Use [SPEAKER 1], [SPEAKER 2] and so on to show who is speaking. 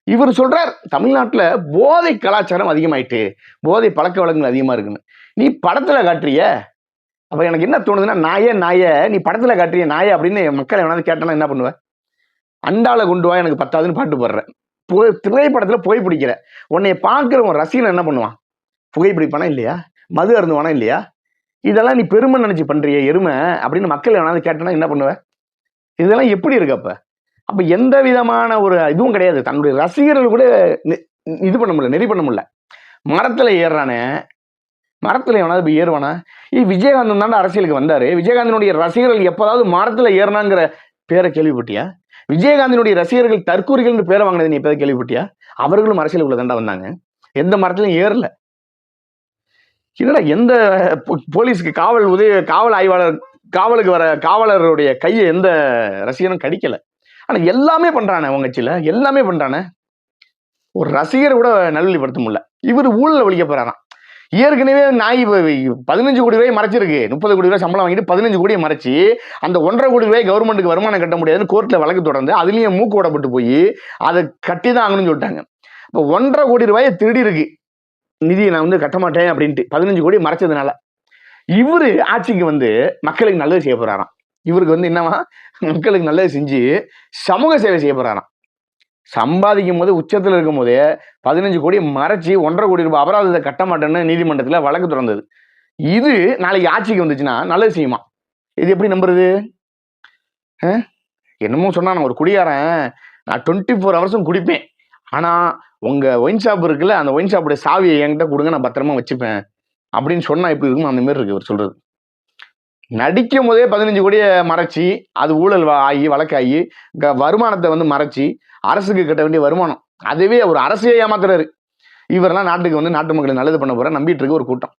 [SPEAKER 1] இவர் சொல்றார் தமிழ்நாட்டுல போதை கலாச்சாரம் அதிகமாயிட்டு, போதை பழக்கவழக்கங்கள் அதிகமா இருக்குன்னு. நீ படத்துல காட்டுறிய? அப்ப எனக்கு என்ன தோணுதுன்னா, நாயே நீ படத்துல காட்டுறிய நாயே அப்படின்னு மக்கள் எவனாவது கேட்டானா என்ன பண்ணுவ? அண்டால கொண்டு வா எனக்கு பத்தாதுன்னு பாட்டு பாடுற. திரைப்படத்துல புகை பிடிக்கிற. உன்னைய பார்க்கிற உன் ரசிகன் என்ன பண்ணுவான்? புகை பிடிப்பானா இல்லையா? மது அருந்துவானா இல்லையா? இதெல்லாம் நீ பெருமை நினைச்சு பண்றியே எருமை அப்படின்னு மக்கள் எவனாவது கேட்டானா என்ன பண்ணுவ? இதெல்லாம் எப்படி இருக்கு அப்ப? அப்ப எந்த விதமான ஒரு இதுவும் கிடையாது. தன்னுடைய ரசிகர்கள் கூட இது பண்ண முடியல, நெறி பண்ண முடியல. மரத்துல ஏறுறானே, மரத்துல எவனாவது போய் ஏறுவானா? விஜயகாந்தன் தாண்டா அரசியலுக்கு வந்தாரு. விஜயகாந்தனுடைய ரசிகர்கள் எப்போதாவது மரத்துல ஏறினாங்கிற பேரை கேள்விப்பட்டியா? விஜயகாந்தனுடைய ரசிகர்கள் தற்கூரிகள் பேரை வாங்கினது நீ எப்போதாவது கேள்விப்பட்டியா? அவர்களும் அரசியலுக்குள்ள தாண்டா வந்தாங்க. எந்த மரத்திலையும் ஏறல. என்னடா எந்த போலீஸ்க்கு காவல் ஆய்வாளர் காவலுக்கு வர காவலருடைய கையை எந்த ரசிகனும் கடிக்கல. ஆனா எல்லாமே பண்றானே உங்க கட்சியில, எல்லாமே பண்றானே. ஒரு ரசிகர் கூட நல்வழிப்படுத்த முடியல. இவர் ஊழல ஒழிக்க போறாராம். ஏற்கனவே நாய் 15 கோடி ரூபாய் மறைச்சிருக்கு. 30 கோடி ரூபாய் சம்பளம் வாங்கிட்டு 15 கோடியை மறைச்சு அந்த 1.5 கோடி ரூபாய் கவர்மெண்ட்டுக்கு வருமானம் கட்ட முடியாதுன்னு கோர்ட்ல வழக்கு தொடர்ந்து அதுலயும் மூக்கு ஓடப்பட்டு போய் அதை கட்டி தான் ஆகணும்னு சொல்லிட்டாங்க. இப்போ 1.5 கோடி ரூபாயை திருடி இருக்கு நிதியை நான் வந்து கட்ட மாட்டேன் அப்படின்ட்டு 15 கோடி மறைச்சதுனால இவரு ஆட்சிக்கு வந்து மக்களுக்கு நல்லது செய்ய போறாராம். இவருக்கு வந்து என்னவா மக்களுக்கு நல்லது செஞ்சு சமூக சேவை செய்ய போறாராம். சம்பாதிக்கும் போது உச்சத்தில் இருக்கும் போதே 15 கோடி மறைச்சு 1.5 கோடி ரூபாய் அபராதத்தை கட்ட மாட்டேன்னு நீதிமன்றத்தில் வழக்கு தொடர்ந்தது. இது நாளைக்கு ஆட்சிக்கு வந்துச்சுன்னா நல்லது செய்யுமா? இது எப்படி நம்புறது? என்னமோ சொன்னா ஒரு குடியாரன் நான் 24 ஹவர்ஸும் குடிப்பேன், ஆனா உங்க ஒயின் ஷாப் இருக்குல்ல அந்த ஒயின் ஷாப்புடைய சாவியை என்கிட்ட கொடுங்க நான் பத்திரமா வச்சுப்பேன் அப்படின்னு சொன்னா எப்படி இருக்கும்? அந்த மாதிரி இருக்கு இவர் சொல்றது. நடிக்கும் போதே 15 கோடியை மறைச்சி அது ஊழல் ஆகி வழக்காகி வருமானத்தை வந்து மறைச்சி அரசுக்கு கட்ட வேண்டிய வருமானம் அதுவே ஒரு அரசையே ஏமாத்துறாரு. இவரெல்லாம் நாட்டுக்கு வந்து நாட்டு மக்களுக்கு நல்லது பண்ண போற நம்பிட்டு இருக்கு ஒரு கூட்டம்.